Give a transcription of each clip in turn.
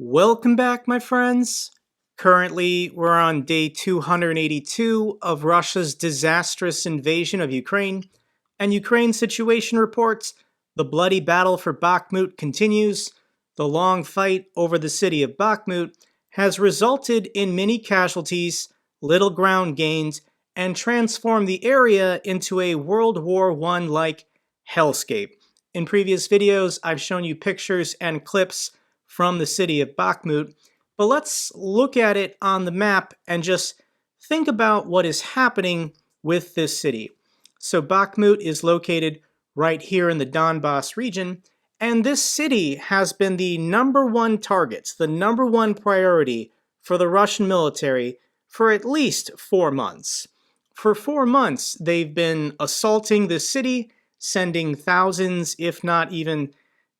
Welcome back, my friends. Currently, we're on day 282 of Russia's disastrous invasion of Ukraine, and Ukraine situation reports the bloody battle for Bakmut continues. The long fight over the city of Bakmut has resulted in many casualties, little ground gained, and transformed the area into a World War I-like hellscape. In previous videos, I've shown you pictures and clips from the city of Bakmut, but let's look at it on the map and just think about what is happening with this city. So Bakmut is located right here in the Donbass region, and this city has been the number one target, the number one priority for the Russian military for at least 4 months. For 4 months, they've been assaulting this city, sending thousands, if not even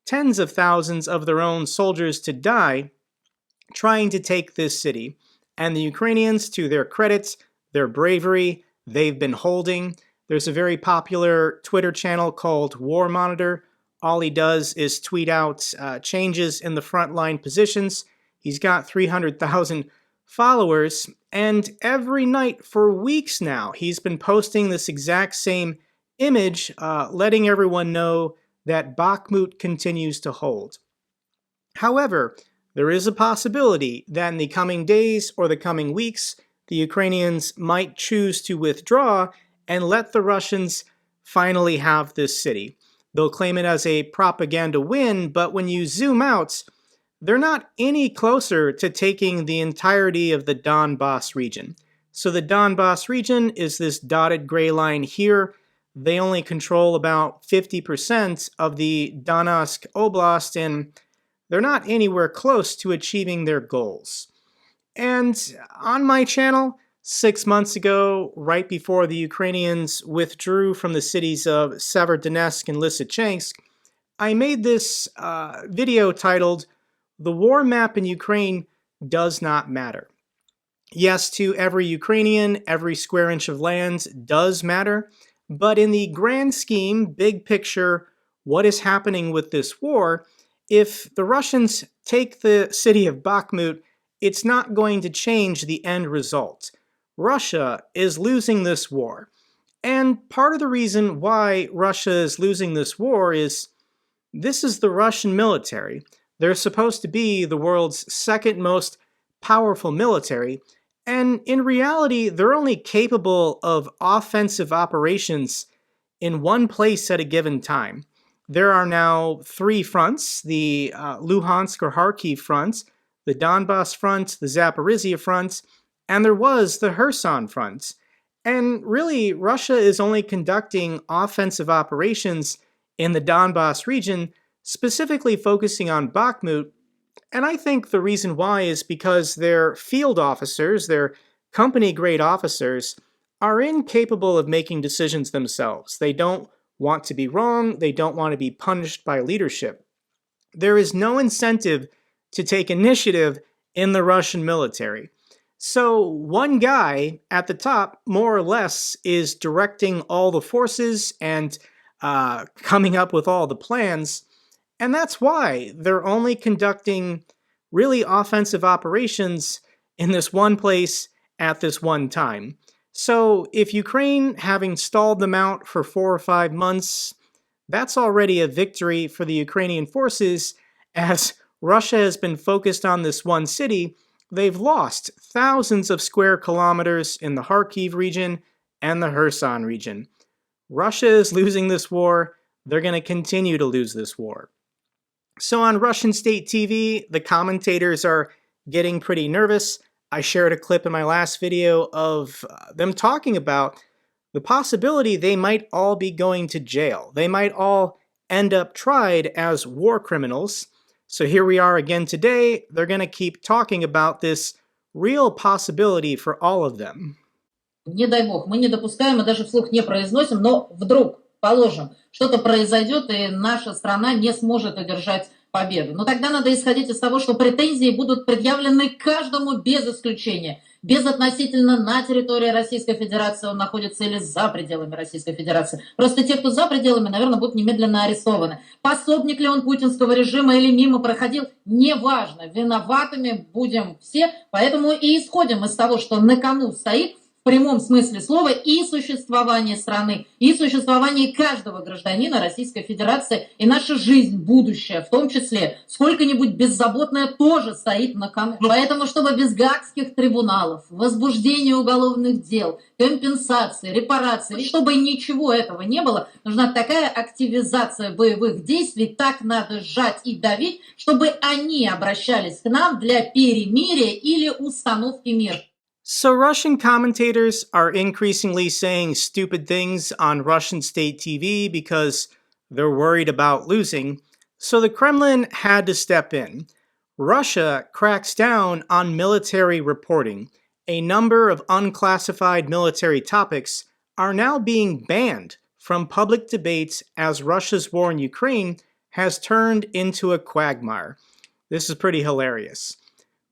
tens of thousands of their own soldiers to die trying to take this city. And the Ukrainians, to their credit, their bravery, they've been holding. There's a very popular Twitter channel called War Monitor. All he does is tweet out changes in the frontline positions. He's got 300,000 followers, and every night for weeks now, he's been posting this exact same image, letting everyone know that Bakmut continues to hold. However, there is a possibility that in the coming days or the coming weeks, the Ukrainians might choose to withdraw and let the Russians finally have this city. They'll claim it as a propaganda win, but when you zoom out, they're not any closer to taking the entirety of the Donbass region. So the Donbass region is this dotted gray line here. They only control about 50% of the Donetsk Oblast, and they're not anywhere close to achieving their goals. And on my channel, 6 months ago, right before the Ukrainians withdrew from the cities of Severodonetsk and Lysychansk, I made this video titled, "The War Map in Ukraine Does Not Matter." Yes, to every Ukrainian, every square inch of land does matter. But in the grand scheme, big picture, what is happening with this war, if the Russians take the city of Bakmut, it's not going to change the end result. Russia is losing this war. And part of the reason why Russia is losing this war is this is the Russian military. They're supposed to be the world's second most powerful military, and in reality, they're only capable of offensive operations in one place at a given time. There are now 3 fronts, the Luhansk or Kharkiv front, the Donbass front, the Zaporizhia front, and there was the Kherson front. And really, Russia is only conducting offensive operations in the Donbass region, specifically focusing on Bakmut. And I think the reason why is because their field officers, their company-grade officers, are incapable of making decisions themselves. They don't want to be wrong. They don't want to be punished by leadership. There is no incentive to take initiative in the Russian military. So one guy at the top, more or less, is directing all the forces and coming up with all the plans. And that's why they're only conducting really offensive operations in this one place at this one time. So if Ukraine, having stalled them out for 4 or 5 months, that's already a victory for the Ukrainian forces. As Russia has been focused on this one city, they've lost thousands of square kilometers in the Kharkiv region and the Kherson region. Russia is losing this war. They're going to continue to lose this war. So on Russian state TV, the commentators are getting pretty nervous. I shared a clip in my last video of them talking about the possibility they might all be going to jail. They might all end up tried as war criminals. So here we are again today. They're going to keep talking about this real possibility for all of them. Не дай бог, мы не допускаем, мы даже вслух не произносим, но вдруг, положим, что-то произойдет, и наша страна не сможет удержать победу. Но тогда надо исходить из того, что претензии будут предъявлены каждому без исключения. Безотносительно на территории Российской Федерации он находится или за пределами Российской Федерации. Просто те, кто за пределами, наверное, будут немедленно арестованы. Пособник ли он путинского режима или мимо проходил, неважно. Виноватыми будем все. Поэтому и исходим из того, что на кону стоит в прямом смысле слова и существование страны, и существование каждого гражданина Российской Федерации, и наша жизнь, будущее, в том числе, сколько-нибудь беззаботное, тоже стоит на кону. Поэтому, чтобы без гаагских трибуналов, возбуждения уголовных дел, компенсации, репарации, чтобы ничего этого не было, нужна такая активизация боевых действий, так надо сжать и давить, чтобы они обращались к нам для перемирия или установки мира. So Russian commentators are increasingly saying stupid things on Russian state TV because they're worried about losing, so the Kremlin had to step in. Russia cracks down on military reporting. A number of unclassified military topics are now being banned from public debates as Russia's war in Ukraine has turned into a quagmire. This is pretty hilarious.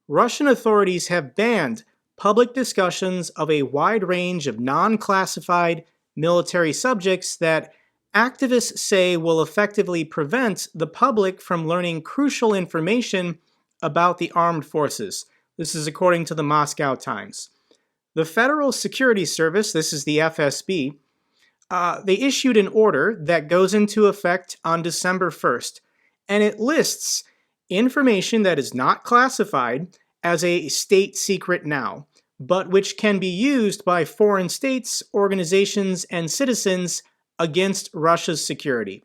Russian authorities have banned public discussions of a wide range of non-classified military subjects that activists say will effectively prevent the public from learning crucial information about the armed forces. This is according to the Moscow Times. The Federal Security Service, this is the FSB, they issued an order that goes into effect on December 1st, and it lists information that is not classified as a state secret now, but which can be used by foreign states, organizations, and citizens against Russia's security.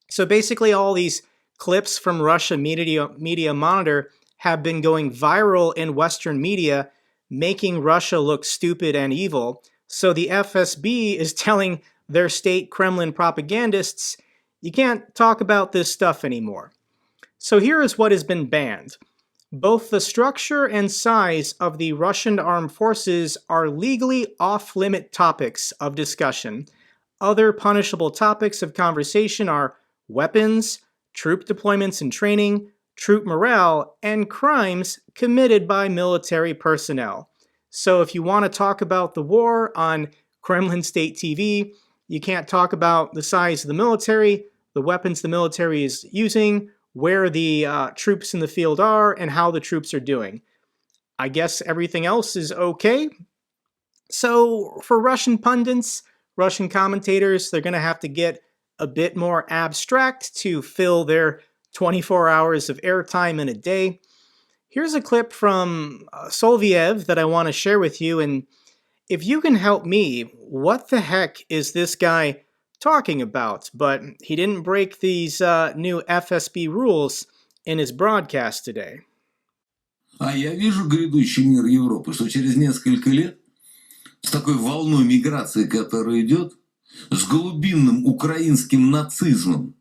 So basically all these clips from Russia Media Monitor have been going viral in Western media, making Russia look stupid and evil. So the FSB is telling their state Kremlin propagandists, you can't talk about this stuff anymore. So here is what has been banned. Both the structure and size of the Russian armed forces are legally off-limit topics of discussion. Other punishable topics of conversation are weapons, troop deployments and training, troop morale, and crimes committed by military personnel. So if you want to talk about the war on Kremlin State TV, you can't talk about the size of the military, the weapons the military is using, where the troops in the field are, and how the troops are doing. I guess everything else is okay. So for Russian pundits, Russian commentators, they're going to have to get a bit more abstract to fill their 24 hours of airtime in a day. Here's a clip from Soloviev that I want to share with you, and if you can help me, what the heck is this guy talking about? But he didn't break these new FSB rules in his broadcast today. А я вижу грядущий мир Европы, что через несколько лет с такой волной миграции, которая идет, с глубинным украинским нацизмом,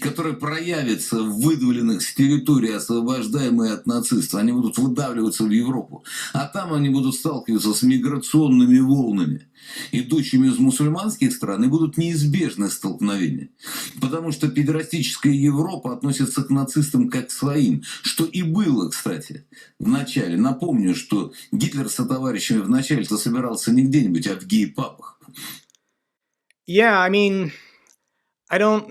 который проявится в выдавленных с территории, освобождаемые от нацистов, они будут выдавливаться в Европу. А там они будут сталкиваться с миграционными волнами, идущими из мусульманских стран, и будут неизбежны столкновения. Потому что педерастическая Европа относится к нацистам как к своим, что и было, кстати, в начале. Напомню, что Гитлер со товарищами в начале-то собирался не где-нибудь, а в гей-пабах. Yeah, I mean, I don't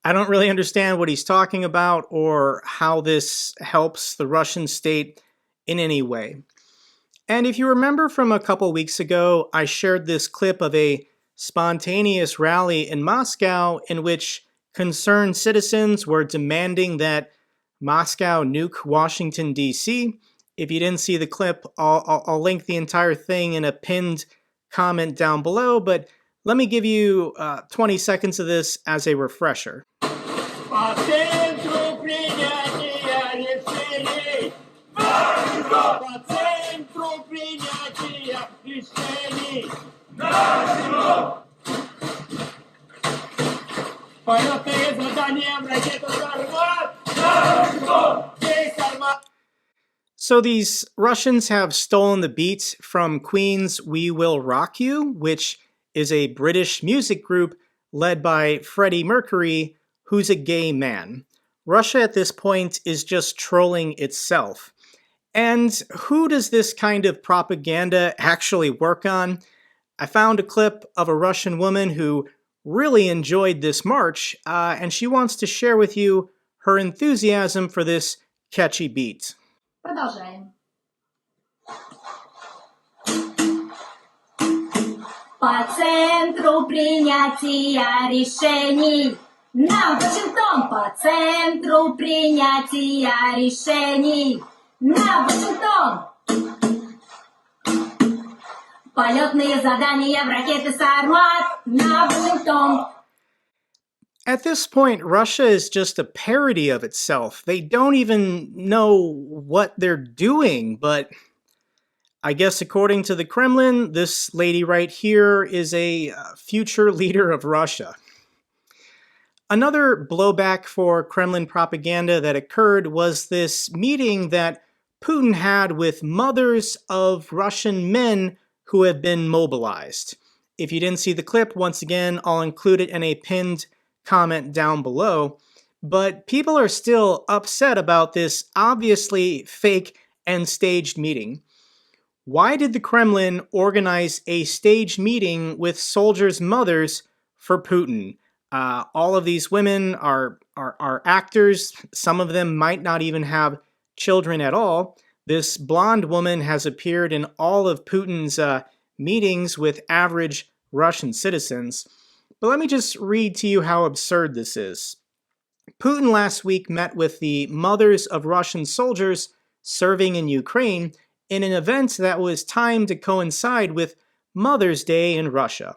really understand what he's talking about or how this helps the Russian state in any way. And if you remember from a couple weeks ago, I shared this clip of a spontaneous rally in Moscow in which concerned citizens were demanding that Moscow nuke Washington, D.C. If you didn't see the clip, I'll link the entire thing in a pinned comment down below, but let me give you 20 seconds of this as a refresher. So these Russians have stolen the beat from Queen's We Will Rock You, which is a British music group led by Freddie Mercury, who's a gay man. Russia at this point is just trolling itself. And who does this kind of propaganda actually work on? I found a clip of a Russian woman who really enjoyed this march, and she wants to share with you her enthusiasm for this catchy beat. Продолжаем. По центру принятия решений. На Вашингтон! По центру принятия решений. На Вашингтон! Полетные задания в ракеты «Сармат» на Вашингтон. At this point, Russia is just a parody of itself. They don't even know what they're doing, but I guess according to the Kremlin, this lady right here is a future leader of Russia. Another blowback for Kremlin propaganda that occurred was this meeting that Putin had with mothers of Russian men who have been mobilized. If you didn't see the clip, once again, I'll include it in a pinned comment down below. But people are still upset about this obviously fake and staged meeting. Why did the Kremlin organize a staged meeting with soldiers' mothers for Putin? All of these women are actors. Some of them might not even have children at all. This blonde woman has appeared in all of Putin's meetings with average Russian citizens. But let me just read to you how absurd this is. Putin last week met with the mothers of Russian soldiers serving in Ukraine in an event that was timed to coincide with Mother's Day in Russia.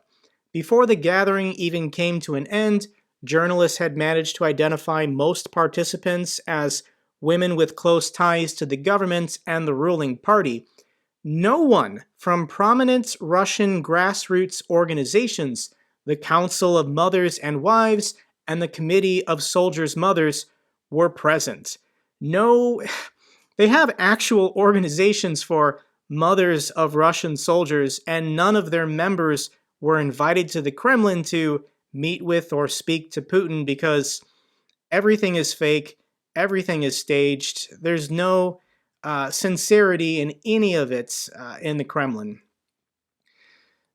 Before the gathering even came to an end, journalists had managed to identify most participants as women with close ties to the government and the ruling party. No one from prominent Russian grassroots organizations, the Council of Mothers and Wives, and the Committee of Soldiers' Mothers were present. No, they have actual organizations for mothers of Russian soldiers, and none of their members were invited to the Kremlin to meet with or speak to Putin because everything is fake, everything is staged. There's no sincerity in any of it in the Kremlin.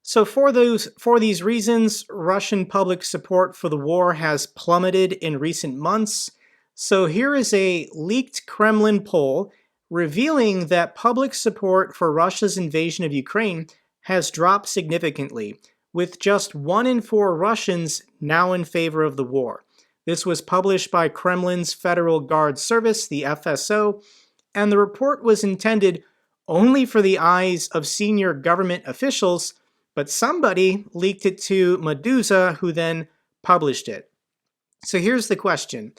So for these reasons, Russian public support for the war has plummeted in recent months. So here is a leaked Kremlin poll revealing that public support for Russia's invasion of Ukraine has dropped significantly, with just 1 in 4 Russians now in favor of the war. This was published by Kremlin's Federal Guard Service, the FSO, and the report was intended only for the eyes of senior government officials, but somebody leaked it to Medusa, who then published it. So here's the question.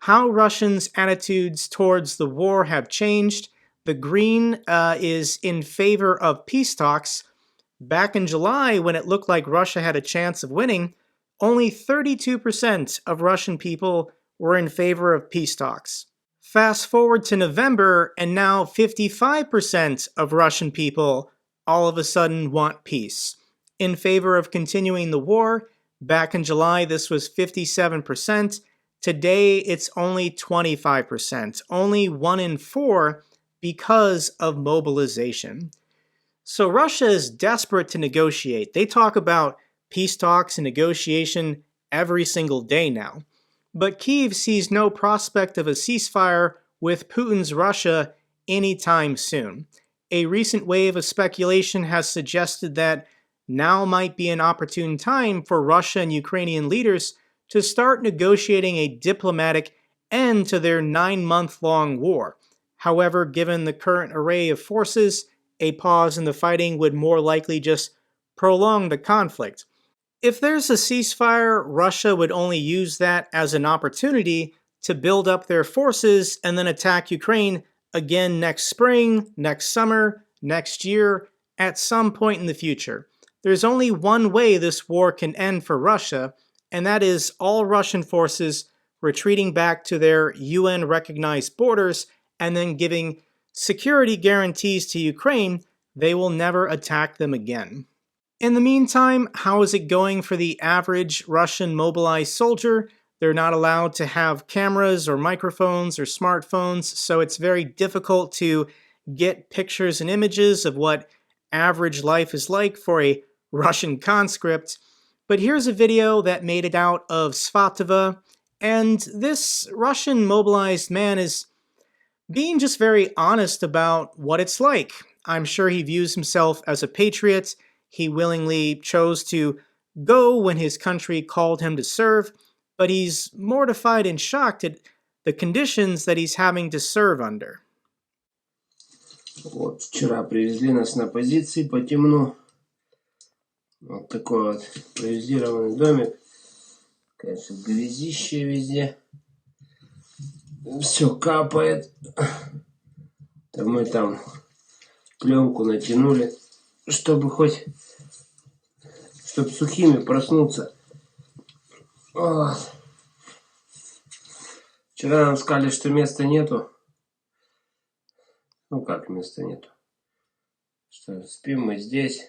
How Russians' attitudes towards the war have changed. The green is in favor of peace talks. Back in July, when it looked like Russia had a chance of winning, only 32% of Russian people were in favor of peace talks. Fast forward to November, and now 55% of Russian people all of a sudden want peace. In favor of continuing the war, back in July this was 57%. Today it's only 25%, only 1 in 4 because of mobilization. So Russia is desperate to negotiate. They talk about peace talks and negotiation every single day now. But Kyiv sees no prospect of a ceasefire with Putin's Russia anytime soon. A recent wave of speculation has suggested that now might be an opportune time for Russia and Ukrainian leaders to start negotiating a diplomatic end to their 9-month-long war. However, given the current array of forces, a pause in the fighting would more likely just prolong the conflict. If there's a ceasefire, Russia would only use that as an opportunity to build up their forces and then attack Ukraine again next spring, next summer, next year, at some point in the future. There's only one way this war can end for Russia, and that is all Russian forces retreating back to their UN-recognized borders and then giving security guarantees to Ukraine they will never attack them again. In the meantime, how is it going for the average Russian mobilized soldier? They're not allowed to have cameras or microphones or smartphones, so it's very difficult to get pictures and images of what average life is like for a Russian conscript. But here's a video that made it out of Svatova, and this Russian mobilized man is being just very honest about what it's like. I'm sure he views himself as a patriot. He willingly chose to go when his country called him to serve, but he's mortified and shocked at the conditions that he's having to serve under. Вот, вчера привезли нас на позиции по темну. Вот такой вот импровизированный домик. Конечно, грязище везде. Все капает. Да мы там пленку натянули, чтобы сухими проснуться. Вот. Вчера нам сказали, что места нету. Ну как места нету? Что спим мы здесь.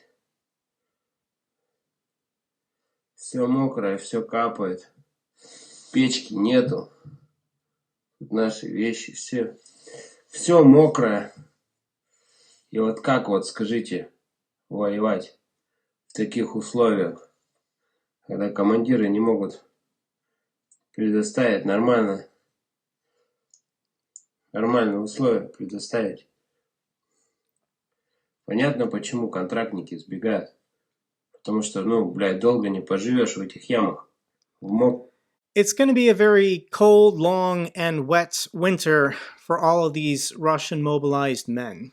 Все мокрое, все капает. Печки нету. Тут наши вещи, все мокрое. И вот как вот, скажите, воевать в таких условиях, когда командиры не могут предоставить нормальные условия предоставить. Понятно, почему контрактники сбегают. Потому что, долго не поживешь в этих ямах. It's going to be a very cold, long, and wet winter for all of these Russian mobilized men.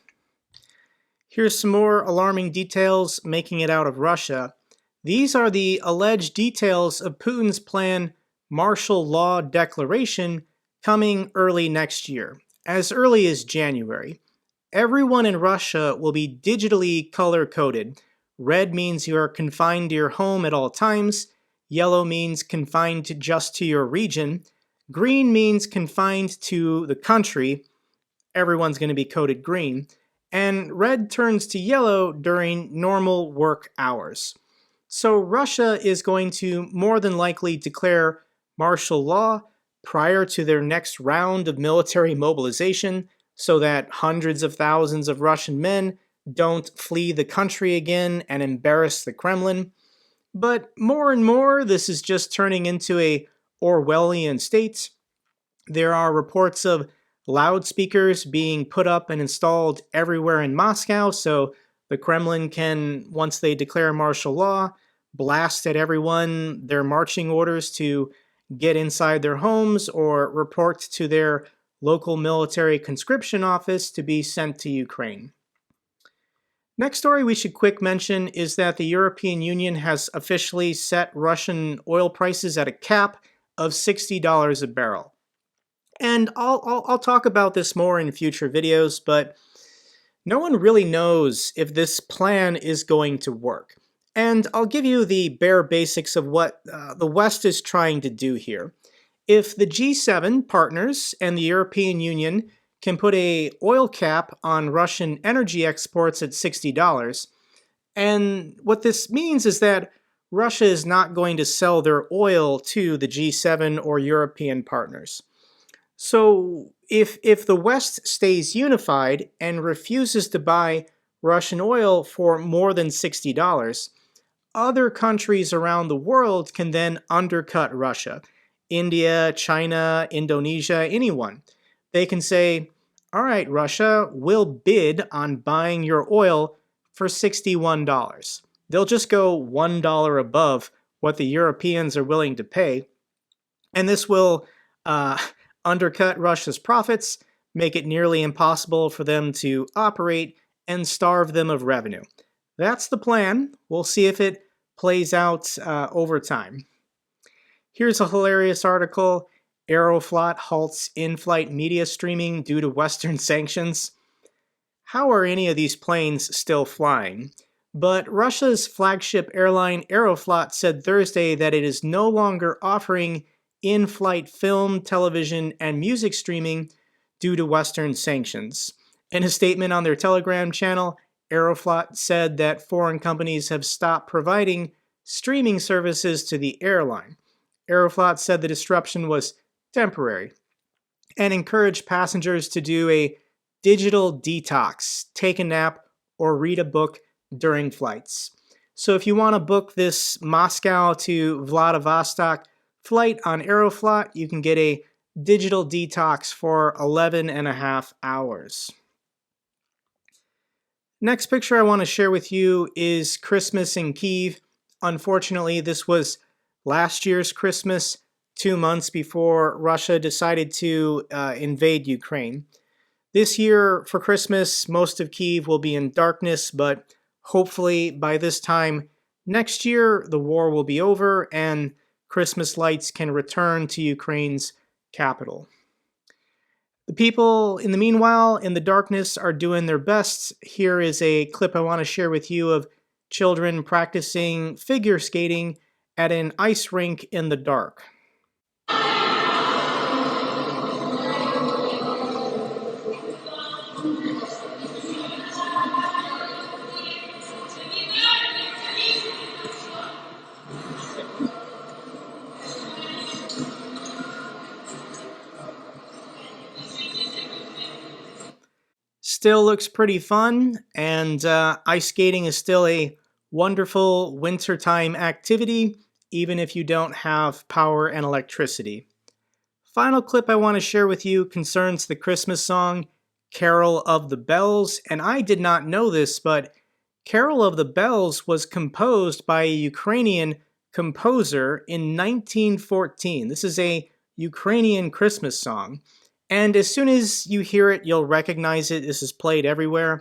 Here's some more alarming details making it out of Russia. These are the alleged details of Putin's planned martial law declaration coming early next year, as early as January. Everyone in Russia will be digitally color-coded. Red means you are confined to your home at all times. Yellow means confined just to your region. Green means confined to the country. Everyone's going to be coded green. And red turns to yellow during normal work hours. So Russia is going to more than likely declare martial law prior to their next round of military mobilization so that hundreds of thousands of Russian men don't flee the country again and embarrass the Kremlin. But more and more, this is just turning into a Orwellian state. There are reports of loudspeakers being put up and installed everywhere in Moscow, so the Kremlin can, once they declare martial law, blast at everyone their marching orders to get inside their homes or report to their local military conscription office to be sent to Ukraine. Next story we should quick mention is that the European Union has officially set Russian oil prices at a cap of $60 a barrel. And I'll talk about this more in future videos, but no one really knows if this plan is going to work. And I'll give you the bare basics of what the West is trying to do here. If the G7 partners and the European Union can put an oil cap on Russian energy exports at $60, and what this means is that Russia is not going to sell their oil to the G7 or European partners. So if the West stays unified and refuses to buy Russian oil for more than $60, other countries around the world can then undercut Russia. India, China, Indonesia, anyone. They can say, all right, Russia, we'll bid on buying your oil for $61. They'll just go $1 above what the Europeans are willing to pay. And this will undercut Russia's profits, make it nearly impossible for them to operate, and starve them of revenue. That's the plan. We'll see if it plays out over time. Here's a hilarious article. Aeroflot halts in-flight media streaming due to Western sanctions. How are any of these planes still flying? But Russia's flagship airline Aeroflot said Thursday that it is no longer offering in-flight film, television, and music streaming due to Western sanctions. In a statement on their Telegram channel, Aeroflot said that foreign companies have stopped providing streaming services to the airline. Aeroflot said the disruption was temporary and encouraged passengers to do a digital detox, take a nap, or read a book during flights. So if you want to book this Moscow to Vladivostok flight on Aeroflot, you can get a digital detox for 11.5 hours. Next picture I want to share with you is Christmas in Kyiv. Unfortunately, this was last year's Christmas, 2 months before Russia decided to invade Ukraine. This year for Christmas, most of Kyiv will be in darkness, but hopefully by this time next year, the war will be over and Christmas lights can return to Ukraine's capital. The people, in the meanwhile, in the darkness are doing their best. Here is a clip I want to share with you of children practicing figure skating at an ice rink in the dark. Still looks pretty fun, and ice skating is still a wonderful wintertime activity, even if you don't have power and electricity. Final clip I want to share with you concerns the Christmas song, Carol of the Bells, and I did not know this, but Carol of the Bells was composed by a Ukrainian composer in 1914. This is a Ukrainian Christmas song. And as soon as you hear it, you'll recognize it. This is played everywhere.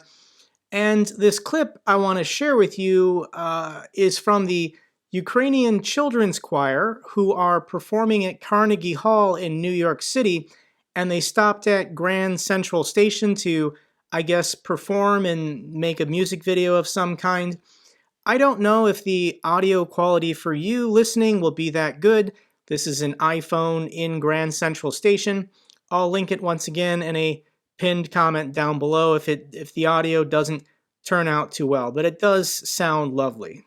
And this clip I want to share with you is from the Ukrainian Children's Choir, who are performing at Carnegie Hall in New York City. And they stopped at Grand Central Station to, I guess, perform and make a music video of some kind. I don't know if the audio quality for you listening will be that good. This is an iPhone in Grand Central Station. I'll link it once again in a pinned comment down below if the audio doesn't turn out too well, but it does sound lovely.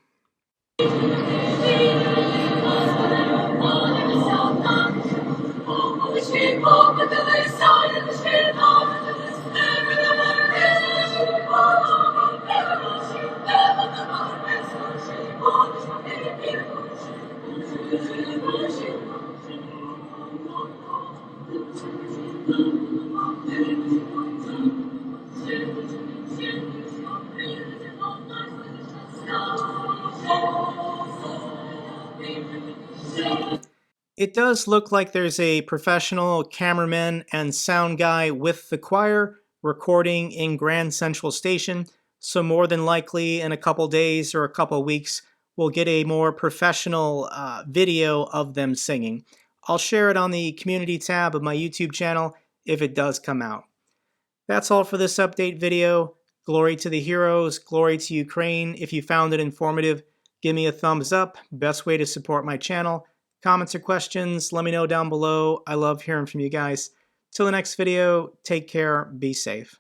It does look like there's a professional cameraman and sound guy with the choir recording in Grand Central Station, so more than likely in a couple days or a couple weeks, we'll get a more professional video of them singing. I'll share it on the community tab of my YouTube channel if it does come out. That's all for this update video. Glory to the heroes, glory to Ukraine. If you found it informative, give me a thumbs up. Best way to support my channel. Comments or questions, let me know down below. I love hearing from you guys. Till the next video, take care, be safe.